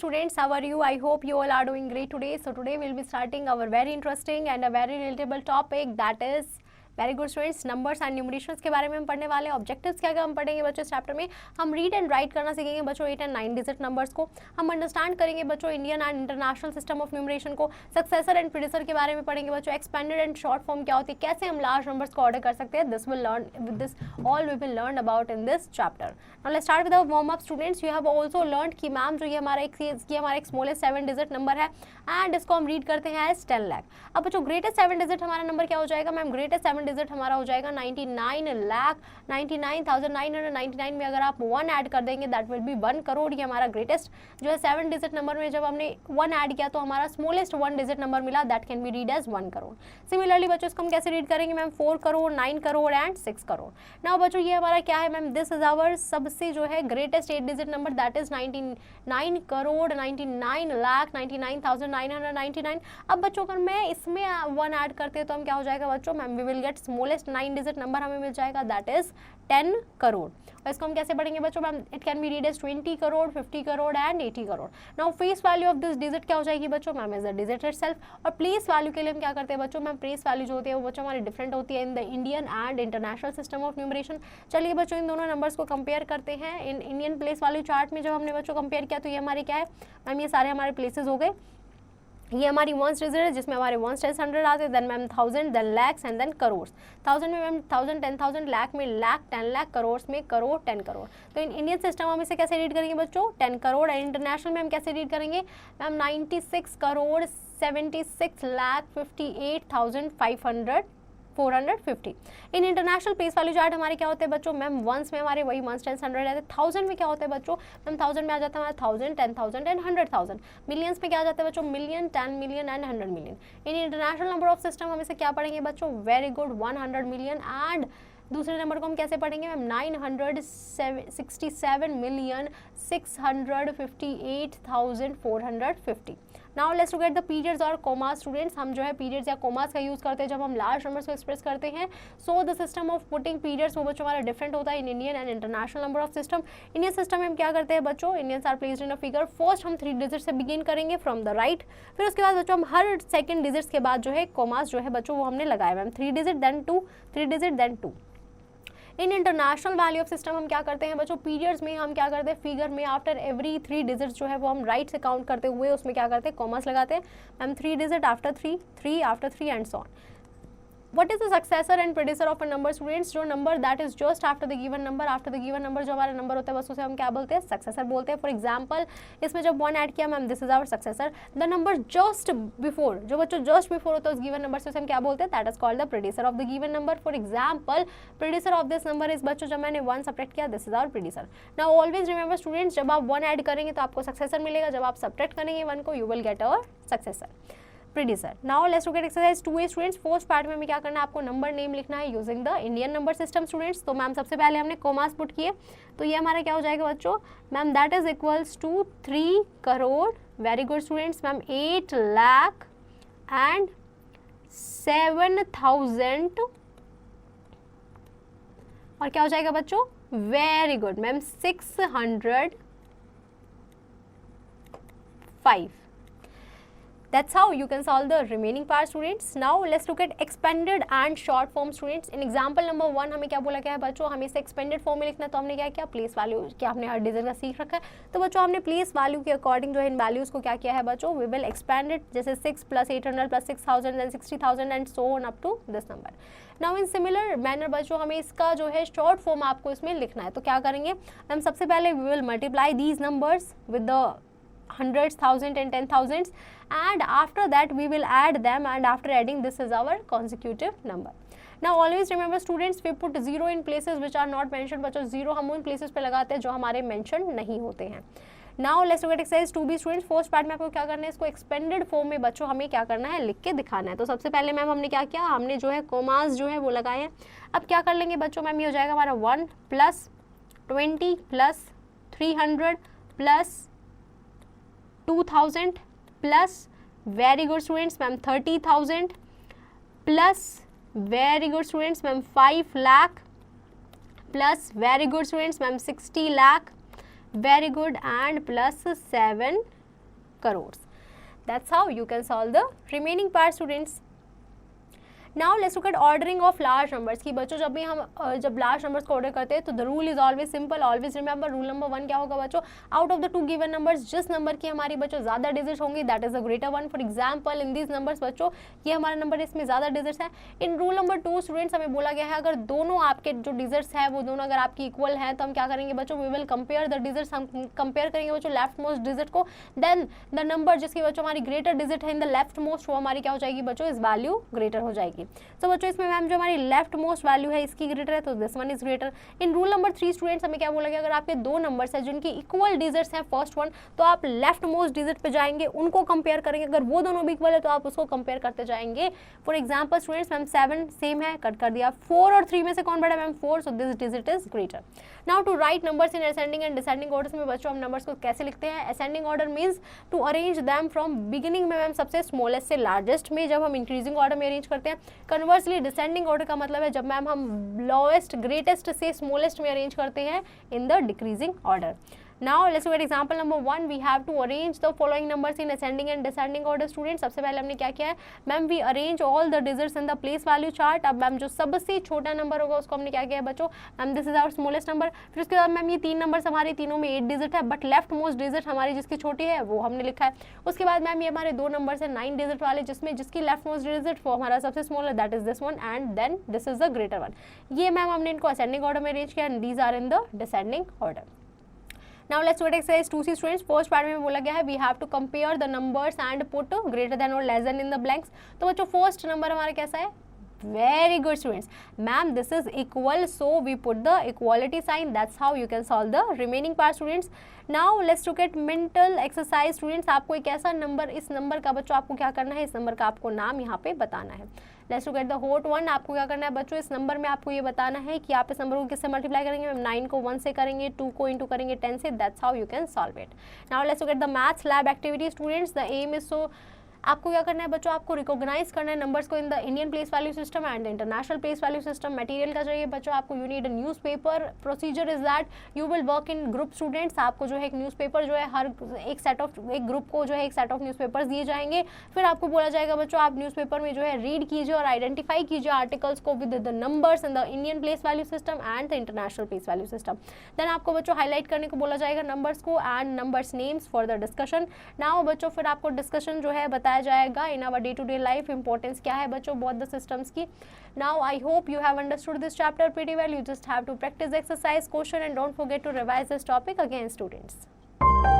students, how are you? I hope you all are doing great today. So today we'll be starting our very interesting and a very relatable topic, that is very good students, numbers and numerations के बारे में हम पढ़ने वाले हैं. Objectives क्या क्या हम पढ़ेंगे बच्चों इस चैप्टर में. हम रीड एंड राइट करना सीखेंगे बच्चों 8 एंड 9 डिजिट नंबर्स को. हम अंडरस्टैंड करेंगे बच्चों Indian and international system of numeration को. सक्सेसर एंड प्रीडिसेसर के बारे में पढ़ेंगे बच्चों. एक्सपेंडेड एंड शॉर्ट फॉर्म क्या होती है, कैसे हम लार्ज नंबर्स को ऑर्डर कर सकते हैं. This all we will learn about in this chapter. Now let's start with our warm up students. You have also learned कि मैम जो ये हमारा एक स्मॉलेस्ट 7 डिजिट नंबर है एंड इसको हम रीड करते हैं एज 10 लाख. अब बच्चों ग्रेटेस्ट 7 डिजिट हमारा नंबर क्या हो जाएगा मैम. ग्रेटेस्ट 7 डिजिट हमारा हो जाएगा 99,99,999 में अगर आप 1 ऐड कर देंगे दैट विल बी 1 करोड़. ये हमारा ग्रेटेस्ट जो है 7 डिजिट नंबर में जब हमने 1 ऐड किया तो हमारा स्मॉलेस्ट 1 डिजिट नंबर मिला, that can be read as 1 crore. Similarly बच्चों इसको हम कैसे रीड करेंगे ma'am. 4 crore, 9 crore and 6 crore. Now बच्चों ये हमारा क्या है मैम. दिस इज आवर सबसे जो है greatest 8 digit number, that is 99 crore 99,99,999. अब बच्चों अगर मैं इसमें 1 ऐड करते हैं तो हम क्या हो जाएगा बच्चों ma'am. We will get smallest 9 digit number हमें मिल जाएगा, दैट इज 10 करोड़. और इसको हम कैसे पढ़ेंगे बच्चों ma'am. It can be read as 20 crore, 50 crore and 80 crore. Now face value of this digit क्या हो जाएगी बच्चों ma'am. Is the digit itself. और प्लेस वैल्यू के लिए हम क्या करते हैं बच्चों मैम. प्लेस वैल्यू जो होती है वो बच्चों हमारी डिफरेंट होती है इन the Indian and international system of numeration. चलिए बच्चों इन दोनों नंबर्स को कंपेयर करते हैं. In Indian place value chart में जब हमने बच्चों कंपेयर किया तो ये हमारे क्या है मैम. ये सारे हमारे प्लेसेस हो गए. ये हमारी वंस डिजिट है जिसमें हमारे वंस 10 आते हैं, then ma'am 1000, then lakhs and then crore. 1000 में मैम 1000, 10,000, लाख में लाख, 10 लाख, करोड़ में करोड़, 10 करोड़. तो इन इंडियन सिस्टम हम इसे कैसे रीड करेंगे बच्चों 10 करोड़. एंड इंटरनेशनल में हम कैसे रीड करेंगे ma'am 96 crore 76 lakh 58,500 450. In international place value chart हमारे क्या होते हैं बच्चों मैम. वंस में हमारे वही वंस 10 रहते हैं. 1000 में क्या होता है बच्चों मैम. 1000 में आ जाता है हमारा 1000, 10,000 एंड 100,000. मिलियंस में क्या आ जाता है बच्चों. Million, 10 million and 100 million. In international number of system हम इसे क्या पढ़ेंगे बच्चों. Very good 100 million. एंड दूसरे नंबर को हम कैसे पढ़ेंगे ma'am. 967,658,450. Now let's look at the periods और कोमास स्टूडेंट्स. हम जो है पीरियड्स या कोमास का यूज करते हैं जब हम लार्ज नंबर्स को एक्सप्रेस करते हैं. So the system of putting periods वो बच्चों हमारा डिफरेंट होता है in Indian and international number of system. Indian system में हम क्या करते हैं बच्चों. Indians are placed in a figure. First हम 3 डिजिट से बिगिन करेंगे फ्रॉम द राइट. फिर उसके बाद बच्चों हम हर सेकंड डिजिट्स के बाद जो है कोमास जो है बच्चों वो हमने लगाया ma'am. 3 digit then 2, 3 digit then 2. In international value of system हम क्या करते हैं बच्चों. पीरियड्स में हम क्या करते हैं फिगर में आफ्टर एवरी 3 डिजिट्स जो है वो हम राइट से काउंट करते हुए उसमें क्या करते हैं कॉमर्स लगाते हैं ma'am. 3 digit after 3, 3 after 3 and so on. What is the successor and predecessor of a number students. जो number that is just after the given number, after the given number जो हमारा नंबर होता है बस उसे हम क्या बोलते हैं सक्सेसर बोलते हैं. फॉर एग्जाम्पल इसमें जब 1 ऐड किया ma'am this is our successor. The number just before जो बच्चों जस्ट बिफोर होता है उस गिवन नंबर से उसे हम क्या बोलते हैं that is called the predecessor of the given number. For example predecessor of this number is बच्चों जब मैंने 1 सब्ट्रैक्ट किया this is our predecessor. Now always remember students जब आप 1 ऐड करेंगे तो आपको सक्सेसर मिलेगा. जब आप सब्ट्रैक्ट करेंगे 1 को you will get our successor प्रेडिसर. Now let's look eight exercise 2A students. First part में हमें क्या करना है आपको नंबर नेम लिखना है using the Indian number system students. तो मैम सबसे पहले हमने कोमास पुट किए तो ये हमारा क्या हो जाएगा बच्चों ma'am that is equals to 3 crore. Very good students ma'am 8 lakh and 7,000 और क्या हो जाएगा बच्चों. Very good ma'am 605. That's how you can solve the remaining part students. Now let's look at expanded and short form students. In example number 1 हमें क्या बोला गया है बच्चों हमें इसे expanded form में लिखना है. तो हमने क्या किया प्लेस वैल्यू क्या आपने हर डिजिट का सीख रखा है तो बच्चों हमने प्लेस वैल्यू के अकॉर्डिंग जो है इन वैल्यूज को क्या किया है बच्चों वी विल एक्सपेंड इट. जैसे 6 + 800 + 6,000 and 60,000 and so on up to this number. Now in similar manner बच्चों हमें इसका जो है शॉर्ट फॉर्म आपको इसमें लिखना है. तो क्या करेंगे हम सबसे पहले we will multiply these numbers with the hundreds, thousand and 10,000s and after that we will add them and after adding this is our consecutive number. Now always remember students we put 0 in places which are not mentioned. बच्चों 0 हम उन places पे लगाते हैं जो हमारे mentioned नहीं होते हैं. Now let's look at exercise 2B students. First part में आपको क्या करना है इसको एक्सपेंडेड फॉर्म में बच्चों हमें क्या करना है लिख के दिखाना है. तो सबसे पहले मैम हमने क्या किया हमने जो है कोमास जो है वो लगाए हैं. अब क्या कर लेंगे बच्चों मैम ये हो जाएगा हमारा 1 + 20 + 300 + 2,000 plus very good students ma'am 30,000 plus very good students ma'am 5 lakh plus very good students ma'am 60 lakh very good and plus 7 crores. That's how you can solve the remaining part, students. Now let's look eight ordering of large numbers की बच्चों जब भी हम जब large numbers को order करते हैं तो the rule is always simple, always remember rule number 1 क्या होगा बच्चों, out of the 2 given numbers जिस नंबर की हमारी बच्चों ज्यादा डिजिट्स होंगी that is the greater one. For example in this numbers बच्चों ये हमारा नंबर इसमें ज्यादा डिजिट्स है. इन रूल नंबर 2 स्टूडेंट्स हमें बोला गया है अगर दोनों आपके जो डिजिट्स है वो दोनों अगर आपकी इक्वल है तो हम क्या करेंगे बच्चों, we will compare the digits, हम कंपेयर करेंगे बच्चों लेफ्ट मोस्ट डिजिट को, देन द नंबर जिसकी बच्चों हमारी ग्रेटर डिजिट है इन द लेफ्ट मोस्ट वो हमारी क्या हो जाएगी बच्चों, इस वैल्यू ग्रेटर हो जाएगी. तो बच्चों इसमें मैम जो हमारी लेफ्ट मोस्ट वैल्यू है इसकी ग्रेटर है तो this one is greater. In rule number 3 students हमें क्या बोला गया, अगर आपके दो नंबर्स हैं जिनकी इक्वल डिजिट्स हैं फर्स्ट वन तो आप लेफ्ट मोस्ट डिजिट पे जाएंगे उनको कंपेयर करेंगे, अगर वो दोनों भी इक्वल है तो आप उसको कंपेयर करते जाएंगे. For example students ma'am 7 same है, कट कर दिया. 4 और 3 में से कौन बड़ा है ma'am 4, so this digit is greater. Now to write numbers in ascending and descending orders में बच्चों हम नंबर्स को कैसे लिखते हैं. Ascending order means to arrange them from beginning में मैम सबसे स्मॉलेस्ट से लार्जेस्ट में जब हम इंक्रीजिंग ऑर्डर में अरेंज करते हैं. कन्वर्सली डिसेंडिंग ऑर्डर का मतलब है जब मैम हम लोएस्ट ग्रेटेस्ट से स्मॉलेस्ट में अरेंज करते हैं in the decreasing order. Now let's look at example number 1. We have to arrange the following numbers in ascending and descending order. Students सबसे पहले हमने क्या किया है ma'am, we arrange all the digits in the place value chart. अब ma'am जो सबसे छोटा नंबर होगा उसको हमने क्या किया है बच्चों, ma'am this is our smallest number. फिर उसके बाद मैम ये 3 नंबर्स हमारे तीनों में 8 डिजिट है बट लेफ्ट मोस्ट डिजिट हमारी जिसकी छोटी है वो हमने लिखा है. उसके बाद मैम ये हमारे 2 नंबर्स है 9 डिजिट वाले जिसमें जिसकी लेफ्ट मोस्ट डिजिट वो हमारा सबसे स्मॉल है that is this one and then this is the greater one. ये मैम हमने इनको असेंडिंग ऑर्डर में अरेंज किया and these are in the descending order. Now let's do exercise 2C students. First part में बोला गया है we have to compare the numbers and put greater than or less than in the blanks. तो बच्चों first number हमारा कैसा है, very good students, ma'am this is equal so we put the equality sign. That's how you can solve the remaining part students. Now let's look at mental exercise students. आपको एक ऐसा number, इस number का बच्चों आपको क्या करना है, इस नंबर का आपको नाम यहाँ पे बताना है. Let's look at the hot one. आपको क्या करना है बच्चों, इस नंबर में आपको ये बताना है कि आप इस नंबर को किससे मल्टीप्लाई करेंगे. मैम 9 को 1 से करेंगे, 2 को इंटू करेंगे 10 से. That's how you can solve it. Now let's look at the maths lab activity students. The aim is so आपको क्या करना है बच्चों, आपको रिकॉग्नाइज करना है नंबर्स को इन the Indian place value system and international place value system. Material का चाहिए बच्चों आपको, you need a newspaper. Procedure is that you will work in group students. आपको जो है एक न्यूज़पेपर जो है हर एक ग्रुप को जो है एक सेट ऑफ न्यूज़पेपर्स दिए जाएंगे. फिर आपको बोला जाएगा बच्चों आप न्यूज़पेपर में जो है रीड कीजिए और आइडेंटिफाई कीजिए आर्टिकल्स को with the numbers in the Indian place value system and the international place value system. Then आपको बच्चों हाईलाइट करने को बोला जाएगा नंबर्स को and numbers names for the discussion. Now बच्चों फिर आपको डिस्कशन जो है बताया जाएगा in day to day life importance क्या है बच्चों बोथ द सिस्टम्स की. Now I hope you have understood this chapter pretty well. You just have to practice exercise question and don't forget to revise this topic again students.